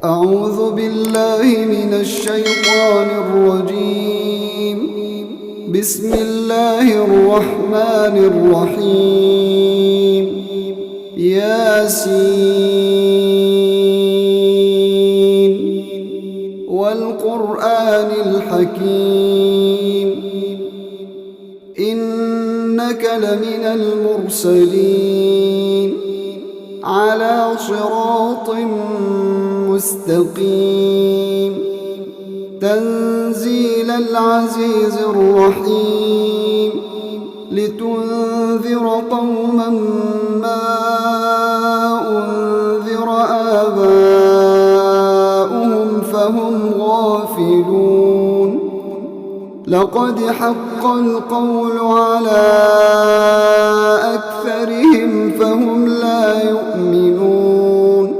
أعوذ بالله من الشيطان الرجيم. بسم الله الرحمن الرحيم. ياسين والقرآن الحكيم إنك لمن المرسلين على صراط مستقيم تنزيل العزيز الرحيم لتنذر قوما ما أنذر آباؤهم فهم غافلون لقد حق القول على أكثرهم فهم لا يؤمنون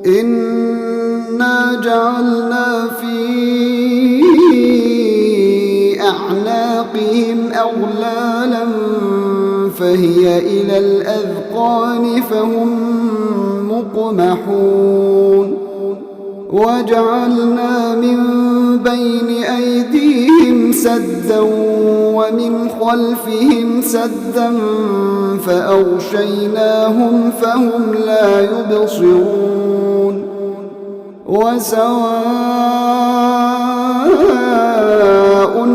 إنا جعلنا في أعناقهم أغلالا فهي إلى الأذقان فهم مقمحون وجعلنا من بين أيديهم سدا ومن خلفهم سدا فأغشيناهم فهم لا يبصرون وسواء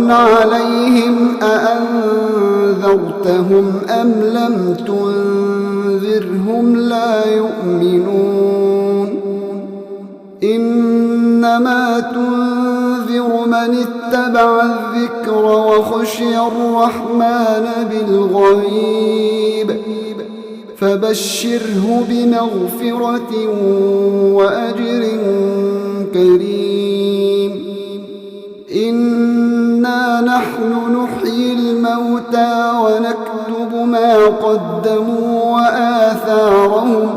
عليهم أأنذرتهم أم لم تنذرهم لا يؤمنون إنما تنذر من اتبع الذكر وخشي الرحمن بالغيب فبشره بمغفرة وأجر كريم إنا نحن نحيي الموتى ونكتب ما قدموا وآثارهم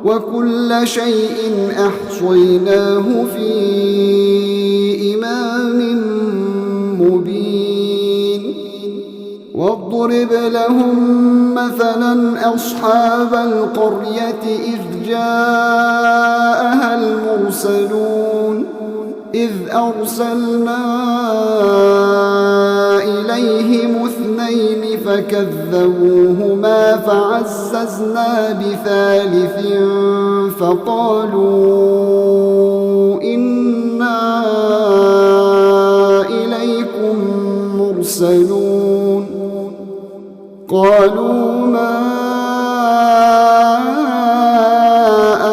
وكل شيء أحصيناه في إمام مبين واضرب لهم مثلا أصحاب القرية إذ جاءها المرسلون إذ أرسلنا إليهم اثنين فكذبوهما فعززنا بثالث فقالوا إنا إليكم مرسلون قالوا ما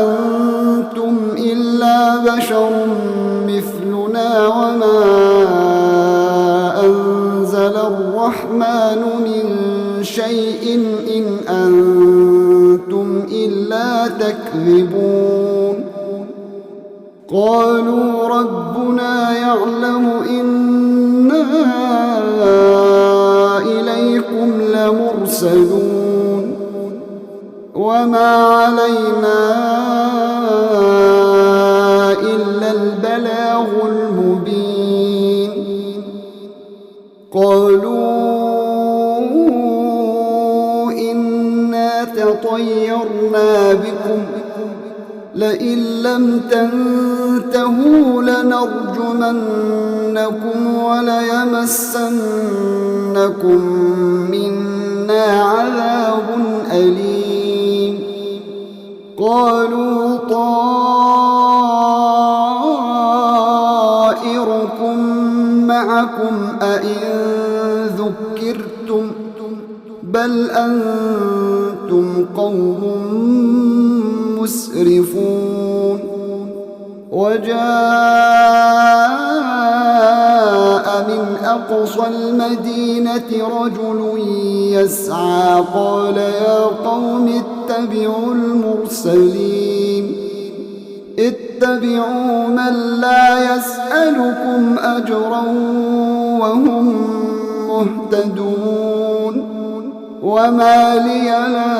أنتم إلا بشر مثلنا وما أنزل الرحمن من شيء إن أنتم إلا تكذبون قالوا ربنا يعلم إنا إليكم لمرسلون وما علينا إلا البلاغ المبين قالوا إنا تطيرنا بكم لئن لم تنتهوا لنرجمنكم وليمسنكم منا عذاب أليم قالوا طائركم معكم أئن ذكرتم بل أنتم قوم مسرفون وجاء من أقصى المدينة رجل يسعى قال يا قوم اتبعوا المرسلين اتبعوا من لا يسألكم أجرا وهم مهتدون وما لي لا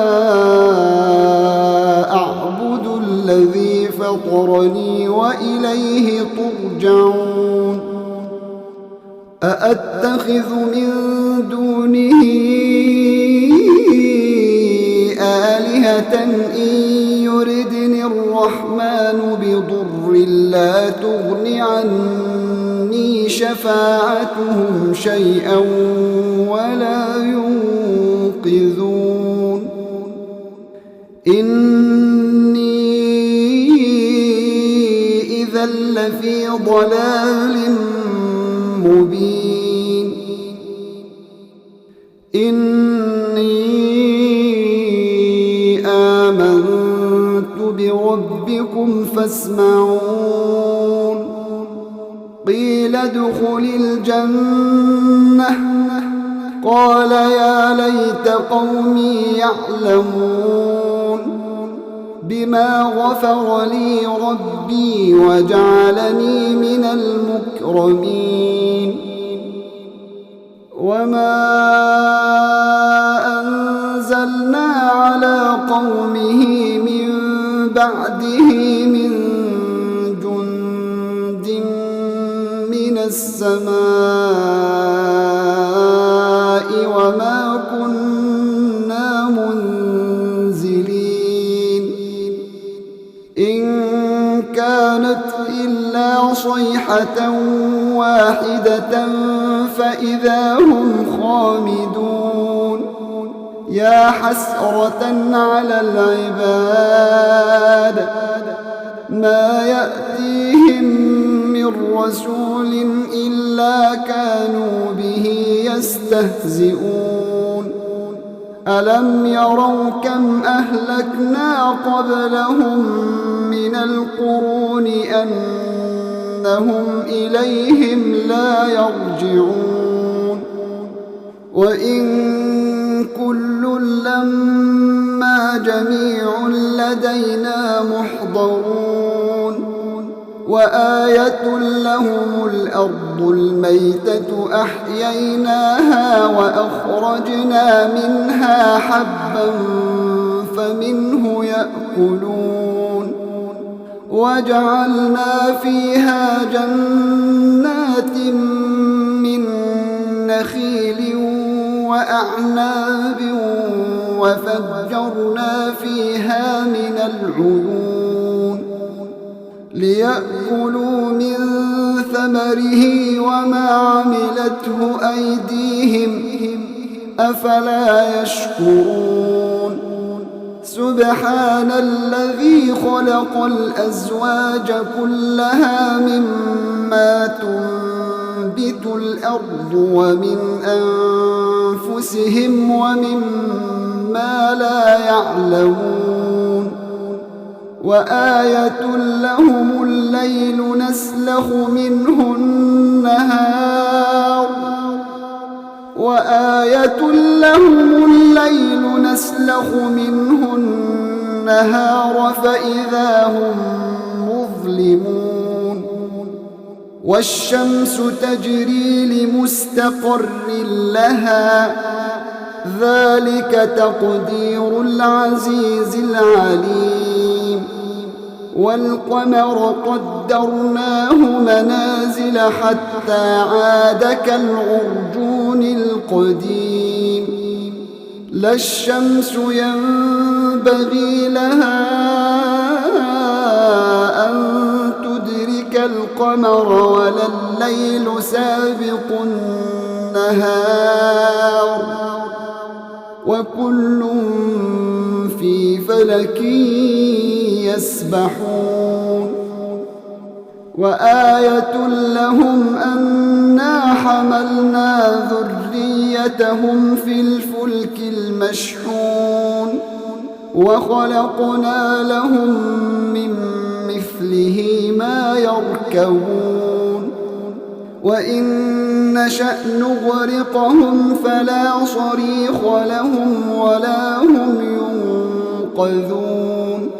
أعبد الذي فطرني وإليه ترجعون أأتخذ من دونه آلهة إن يردني الرحمن الرحمن بضر لا تغن عني شفاعتهم شيئا ولا ينقذون إني إذا لفي ضلال مبين إني آمنت بربكم فاسمعون قيل ادخل الجنة قال يا ليت قومي يعلمون بما غفر لي ربي وجعلني من المكرمين وما أنزلنا على قومه من بعده من جند من السماء وما كنا منزلين إن كانت إلا صيحة واحدة فإذا هم خامدون يا حسرة على العباد ما يأتيهم من رسول إلا كانوا به يستهزئون ألم يروا كم أهلكنا قبلهم من القرون أنهم إليهم لا يرجعون وإن كل لما جميع لدينا محضرون وآية لهم الأرض الميتة أحييناها وأخرجنا منها حبا فمنه يأكلون وجعلنا فيها جنات من نخيل وأعناب وفجرنا فيها من العيون ليأكلوا من ثمره وما عملته أيديهم أفلا يشكرون سبحان الذي خلق الأزواج كلها مما تنبت الأرض ومن أنفسهم ومما لا يعلمون وآية لهم الليل نسلخ منه النهار وآية لهم الليل نسلخ منه النهار فإذا هم مظلمون والشمس تجري لمستقر لها ذلك تقدير العزيز العليم والقمر قدرناه منازل حتى عاد كالعرجون القديم لا الشمس ينبغي لها أن تدرك القمر ولا الليل سابق النهار وكل في فلك يسبحون وآية لهم أنا حملنا ذريتهم في الفلك المشحون وخلقنا لهم من مثله ما يركبون وإن نشأ نغرقهم فلا صريخ لهم ولا هم ينقذون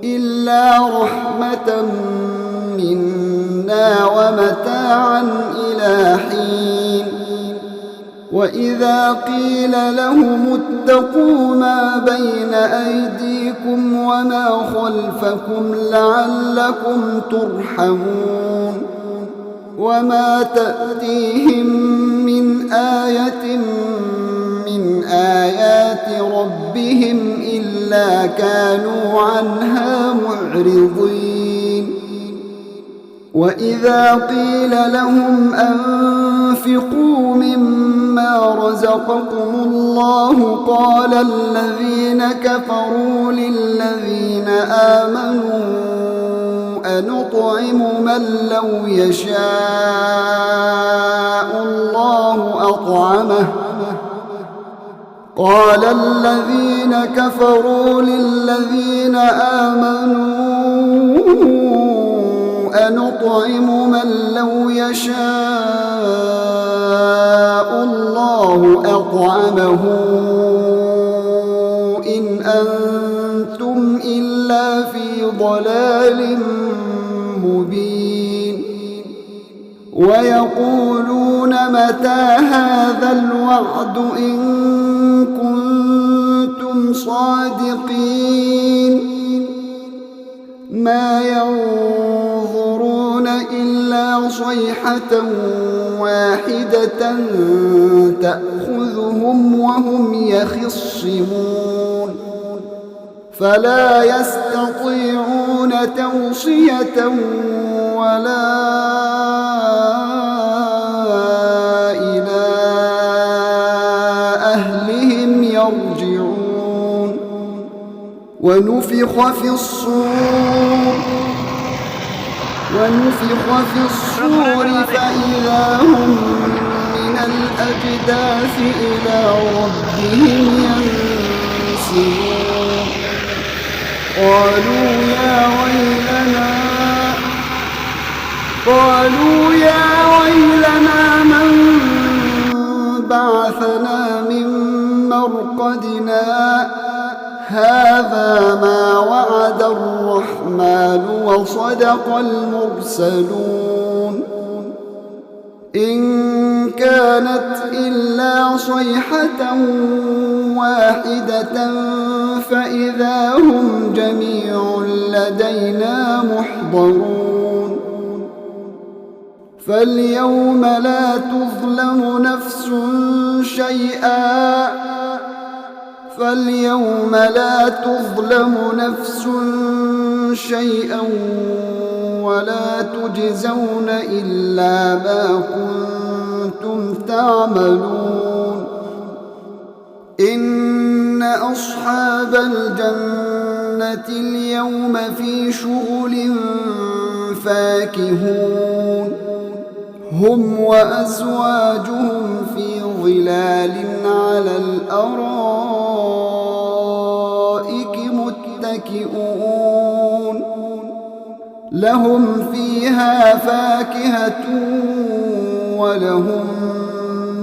إلا رحمة منا ومتاعا إلى حين وإذا قيل لهم اتقوا ما بين أيديكم وما خلفكم لعلكم ترحمون وما تأتيهم من آية من آيات ربهم إلا كانوا عنها معرضين وإذا قيل لهم أنفقوا مما رزقكم الله قال الذين كفروا للذين آمنوا أنطعم من لو يشاء الله أطعمه قال الذين كفروا للذين آمنوا أنطعم من لو يشاء الله أطعمه إن أنتم إلا في ضلال مبين ويقولون متى هذا الوعد إن كنتم صادقين ما ينظرون إلا صيحة واحدة تأخذهم وهم يخصمون فلا يستطيعون توصية ولا إلى أهلهم يرجعون ونفخ في الصور فإذا هم من الأجداث إلى ربهم ينسلون قالوا يا ويلنا من بعثنا من مرقدنا هذا ما وعد الرحمن وصدق المرسلون إن كانت إلا صيحة واحدة فإذا هم جميع لدينا محضرون فاليوم لا تظلم نفس شيئا ولا تجزون إلا ما كنتم تعملون إن أصحاب الجنة اليوم في شغل فاكهون هم وأزواجهم في ظلال على الأرائك متكئون لهم فيها فاكهة ولهم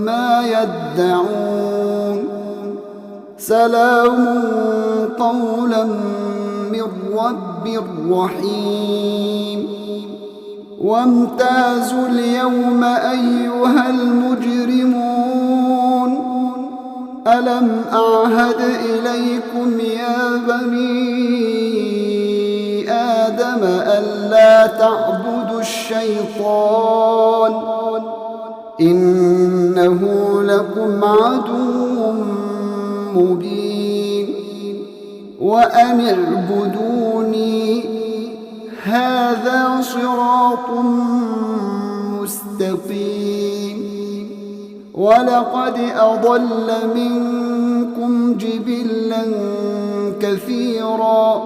ما يدعون سلام قولا من رب رحيم وامتازوا اليوم أيها المجرمون ألم أعهد إليكم يا بني آدم ألا تعبدوا الشيطان إنه لكم عدو مبين وأن اعبدوني هذا صراط مستقيم ولقد أضل منكم جبلا كثيرا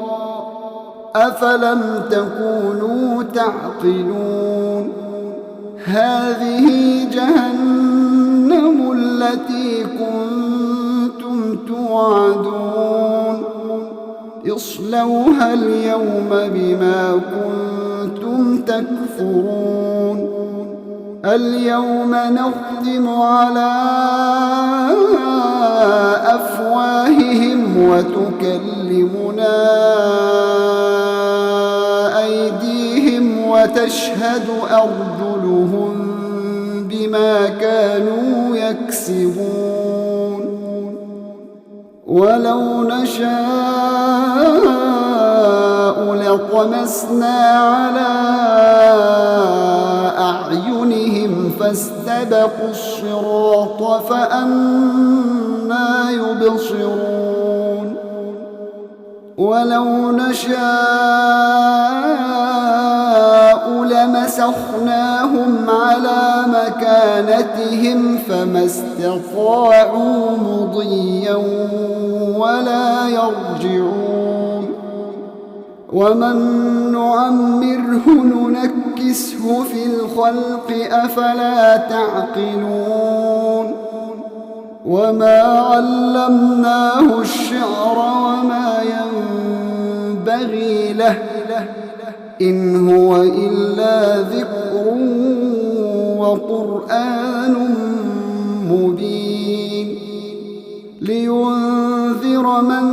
أفلم تكونوا تعقلون هذه جهنم التي كنتم توعدون اصلوها اليوم بما كنتم تكفرون اليوم نختم على أفواههم وتكلمنا أيديهم وتشهد أرجلهم بما كانوا يكسبون ولو نشاء لطمسنا على أعينهم فاستبقوا الصراط فأنى يبصرون ولو نشاء لمسخناهم على مكانتهم فما استطاعوا مضيا ولا يرجعون ومن نعمره ننكسه في الخلق أفلا تعقلون وما علمناه الشعر وما ينبغي له إن هو إلا ذكر وقرآن مبين لينذر من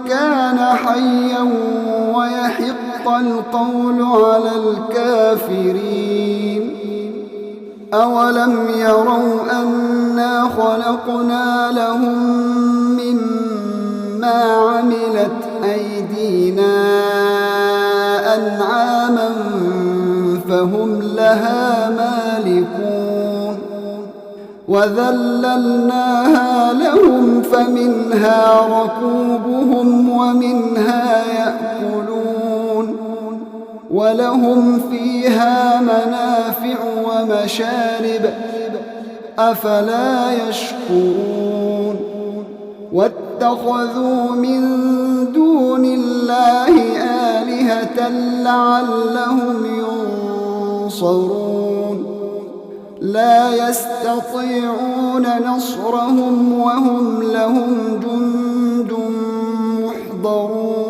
كان حيا ويحق القول على الكافرين أولم يروا أنا خلقنا لهم مما عملت أيدينا أنعاما فهم لها مالكون وذللناها لهم فمنها ركوبهم ومنها يأكلون ولهم فيها منافع ومشارب أفلا يشكرون واتخذوا من دون الله آلهة لعلهم ينصرون لا يستطيعون نصرهم وهم لهم جند محضرون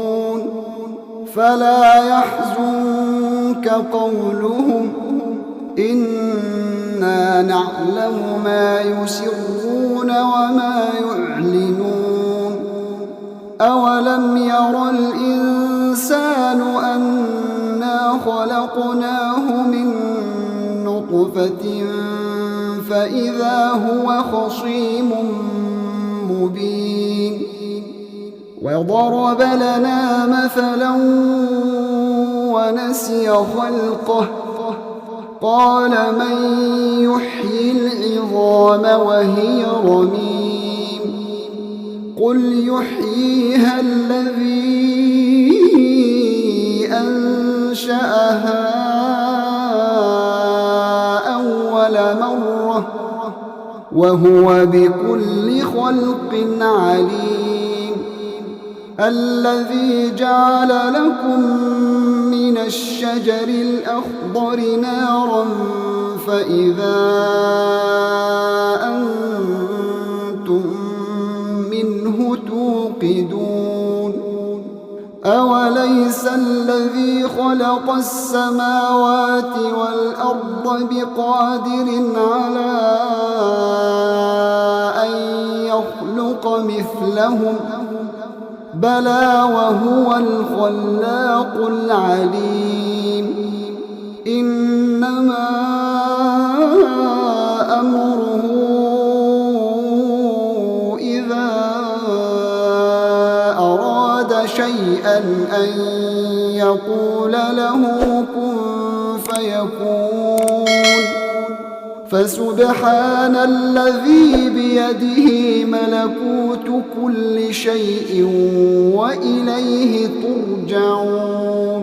فلا يحزنك قولهم إنا نعلم ما يسرون وما يعلنون أولم ير الإنسان أنا خلقناه من نطفة فإذا هو خصيم مبين وضرب لنا مثلا ونسي خلقه قال من يحيي العظام وهي رميم قل يحييها الذي أنشأها أول مرة وهو بكل خلق عليم الذي جعل لكم من الشجر الأخضر نارا فإذا أنتم منه توقدون أوليس الذي خلق السماوات والأرض بقادر على أن يخلق مثلهم بلى وهو الخلاق العليم إنما أمره إذا أراد شيئا أن يقول له كن فيكون فسبحان الذي بيده ملكوت كل شيء وإليه ترجعون